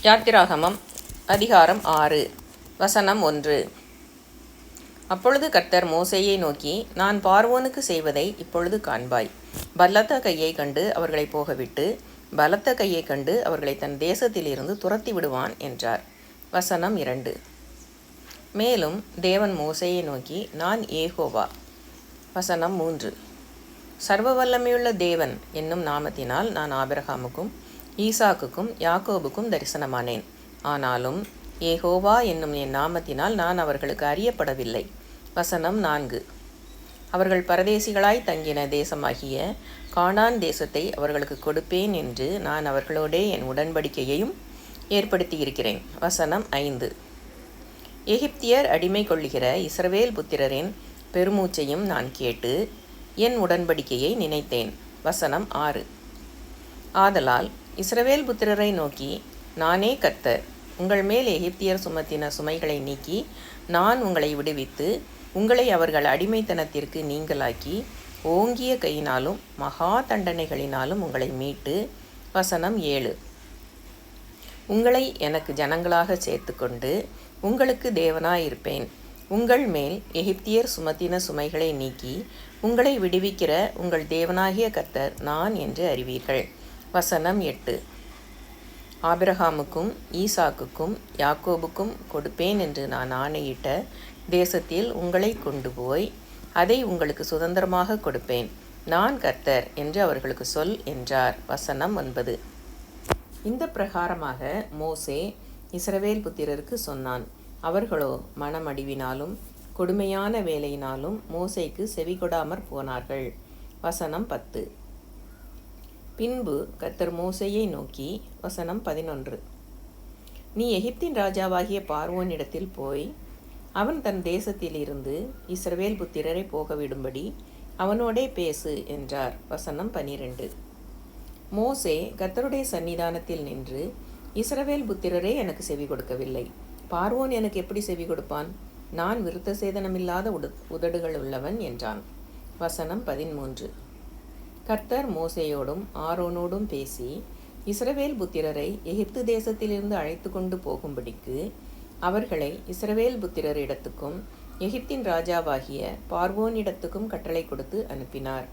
யாத்திராகமம் அதிகாரம் 6 வசனம் 1. அப்பொழுது கர்த்தர் மோசேயை நோக்கி, நான் பார்வோனுக்கு செய்வதை இப்பொழுது காண்பாய். பலத்த கையை கண்டு அவர்களை போகவிட்டு, பலத்த கையை கண்டு அவர்களை தன் தேசத்திலிருந்து துரத்தி விடுவான் என்றார். வசனம் 2. மேலும் தேவன் மோசேயை நோக்கி, நான் யெகோவா. வசனம் 3. சர்வ வல்லமையுள்ள தேவன் என்னும் நாமத்தினால் நான் ஆபிரகாமுக்கும் ஈசாக்குக்கும் யாக்கோபுக்கும் தரிசனமானேன். ஆனாலும் யெகோவா என்னும் என் நாமத்தினால் நான் அவர்களுக்கு அறியப்படவில்லை. வசனம் 4. அவர்கள் பரதேசிகளாய் தங்கின தேசமாகிய கானான் தேசத்தை அவர்களுக்கு கொடுப்பேன் என்று நான் அவர்களோடே என் உடன்படிக்கையையும் ஏற்படுத்தியிருக்கிறேன். வசனம் 5. எகிப்தியர் அடிமை கொள்ளுகிற இஸ்ரவேல் புத்திரரின் பெருமூச்சையும் நான் கேட்டு என் உடன்படிக்கையை நினைத்தேன். வசனம் 6. ஆதலால் இஸ்ரவேல் புத்திரரை நோக்கி, நானே கர்த்தர். உங்கள் மேல் எகிப்தியர் சுமத்தின சுமைகளை நீக்கி நான் உங்களை விடுவித்து உங்களை அவர்கள் அடிமைத்தனத்திற்கு நீங்களாக்கி ஓங்கிய கையினாலும் மகா தண்டனைகளினாலும் உங்களை மீட்டு. வசனம் 7. உங்களை எனக்கு ஜனங்களாக சேர்த்து கொண்டு உங்களுக்கு தேவனாயிருப்பேன். உங்கள் மேல் எகிப்தியர் சுமத்தின சுமைகளை நீக்கி உங்களை விடுவிக்கிற உங்கள் தேவனாகிய கர்த்தர் நான் என்று அறிவீர்கள். வசனம் 8. ஆபிரகாமுக்கும் ஈசாக்குக்கும் யாக்கோபுக்கும் கொடுப்பேன் என்று நான் ஆணையிட்ட தேசத்தில் உங்களை கொண்டு போய் அதை உங்களுக்கு சுதந்திரமாக கொடுப்பேன். நான் கர்த்தர் என்று அவர்களுக்கு சொல் என்றார். வசனம் 9. இந்த பிரகாரமாக மோசே இஸ்ரவேல் புத்திரருக்கு சொன்னான். அவர்களோ மனமடிவினாலும் கொடுமையான வேலையினாலும் மோசேக்கு செவிகொடாமற் போனார்கள். வசனம் 10. பின்பு கர்த்தர் மோசேயை நோக்கி, வசனம் 11. நீ எகிப்தின் ராஜாவாகிய பார்வோனிடத்தில் போய் அவன் தன் தேசத்திலிருந்து இஸ்ரவேல் புத்திரரை போகவிடும்படி அவனோடே பேசு என்றார். வசனம் 12. மோசே கர்த்தருடைய சன்னிதானத்தில் நின்று, இஸ்ரவேல் புத்திரரே எனக்கு செவி கொடுக்கவில்லை, பார்வோன் எனக்கு எப்படி செவி கொடுப்பான்? நான் விருத்த சேதனமில்லாத உதடுகள் உள்ளவன் என்றான். வசனம் 13. கர்த்தர் மோசேயோடும் ஆரோனோடும் பேசி இஸ்ரவேல் புத்திரரை எகிப்து தேசத்திலிருந்து அழைத்து கொண்டு போகும்படிக்கு அவர்களை இஸ்ரவேல் புத்திரரிடத்துக்கும் எகிப்தின் ராஜாவாகிய பார்வோனிடத்துக்கும் கட்டளை கொடுத்து அனுப்பினார்.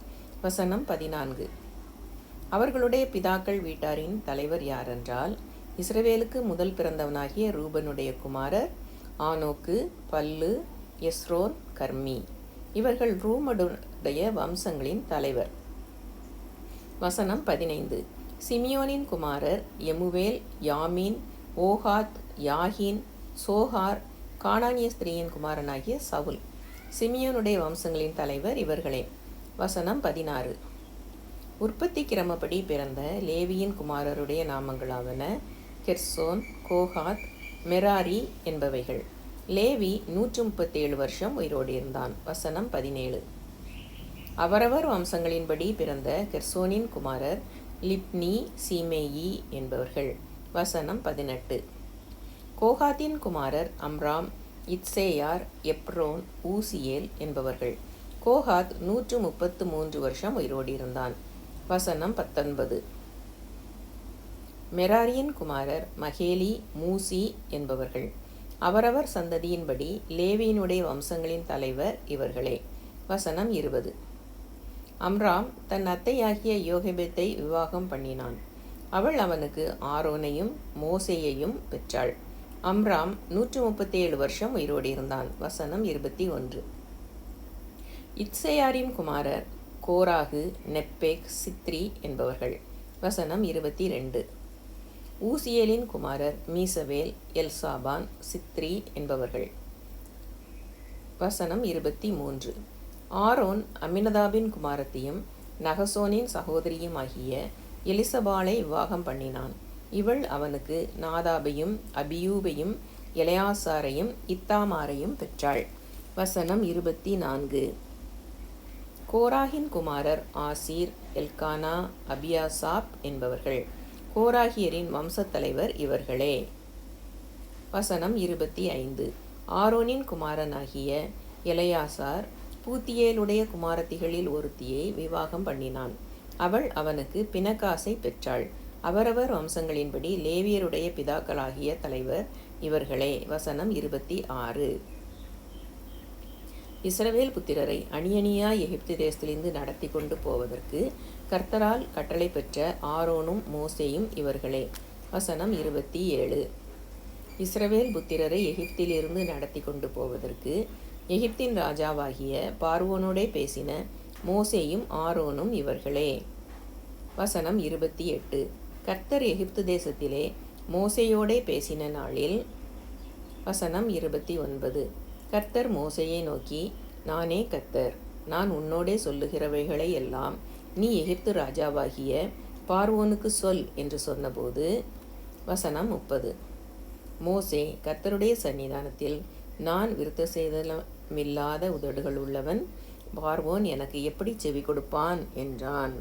வசனம் 14. அவர்களுடைய பிதாக்கள் வீட்டாரின் தலைவர் யாரென்றால், இஸ்ரவேலுக்கு முதல் பிறந்தவனாகிய ரூபனுடைய குமாரர் ஆனோக்கு, பல்லு, எஸ்ரோன், கர்மி. இவர்கள் ரூமனுடைய வம்சங்களின் தலைவர். வசனம் 15. சிமியோனின் குமாரர் எமுவேல், யாமீன், ஓகாத், யாகின், சோஹார், கானானிய ஸ்திரீயின் குமாரனாகிய சவுல். சிமியோனுடைய வம்சங்களின் தலைவர் இவர்களே. வசனம் 16. உற்பத்தி கிரமப்படி பிறந்த லேவியின் குமாரருடைய நாமங்களாவன கெர்சோன், கோகாத், மெராரி என்பவைகள். லேவி 137 வருஷம் உயிரோடு இருந்தான். வசனம் 17. அவரவர் வம்சங்களின்படி பிறந்த கெர்சோனின் குமாரர் லிப்னி, சீமேயி என்பவர்கள். வசனம் 18. கோகாத்தின் குமாரர் அம்ராம், இத்சேயார், எப்ரோன், ஊசியேல் என்பவர்கள். கோகாத் 133 வருஷம் உயிரோடு இருந்தான். வசனம் 19. மெராரியின் குமாரர் மகேலி, மூசி என்பவர்கள். அவரவர் சந்ததியின்படி லேவியினுடைய வம்சங்களின் தலைவர் இவர்களே. வசனம் 20. அம்ராம் தன் அத்தையாகிய யோகெபேத்தை விவாகம் பண்ணினான். அவள் அவனுக்கு ஆரோனையும் மோசேயையும் பெற்றாள். அம்ராம் 137 வருஷம் உயிரோடு இருந்தான். வசனம் 21. இத்சேயாரின் குமாரர் கோராகு, நெப்பேக், சித்ரி என்பவர்கள். வசனம் 22. ஊசியேலின் குமாரர் மீசவேல், எல்சாபான், சித்ரி என்பவர்கள். வசனம் 23. ஆரோன் அம்மினதாபின் குமாரத்தையும் நகசோனின் சகோதரியும் ஆகிய எலிசபாலை விவாகம் பண்ணினான். இவள் அவனுக்கு நாதாபையும் அபியூபையும் எலெயாசாரையும் இத்தாமாரையும் பெற்றாள். வசனம் 24. கோராகின் குமாரர் ஆசீர், எல்கானா, அபியாசாப் என்பவர்கள். கோராகியரின் வம்சத்தலைவர் இவர்களே. வசனம் 25. ஆரோனின் குமாரனாகிய எலெயாசார் பூத்தியேலுடைய குமாரத்திகளில் ஒருத்தியை விவாகம் பண்ணினான். அவள் அவனுக்கு பினகாசை பெற்றாள். அவரவர் வம்சங்களின்படி லேவியருடைய பிதாக்களாகிய தலைவர் இவர்களே. வசனம் 26. இஸ்ரவேல் புத்திரரை அணியணியாய் எகிப்து தேசத்திலிருந்து நடத்தி கொண்டு போவதற்கு கர்த்தரால் கட்டளை பெற்ற ஆரோனும் மோசேயும் இவர்களே. வசனம் 27. இஸ்ரவேல் புத்திரரை எகிப்திலிருந்து நடத்தி கொண்டு போவதற்கு எகிப்தின் ராஜாவாகிய பார்வோனோடே பேசின மோசேயும் ஆரோனும் இவர்களே. வசனம் 28. கர்த்தர் எகிப்து தேசத்திலே மோசேயோடே பேசின நாளில். வசனம் 29. கர்த்தர் மோசேயை நோக்கி, நானே கர்த்தர், நான் உன்னோடே சொல்லுகிறவைகளை எல்லாம் நீ எகிப்து ராஜாவாகிய பார்வோனுக்கு சொல் என்று சொன்னபோது. வசனம் 30. மோசே கர்த்தருடைய சன்னிதானத்தில், நான் விருத்த சேதனமில்லாத உதடுகள் உள்ளவன், பார்வோன் எனக்கு எப்படி செவி கொடுப்பான் என்றான்.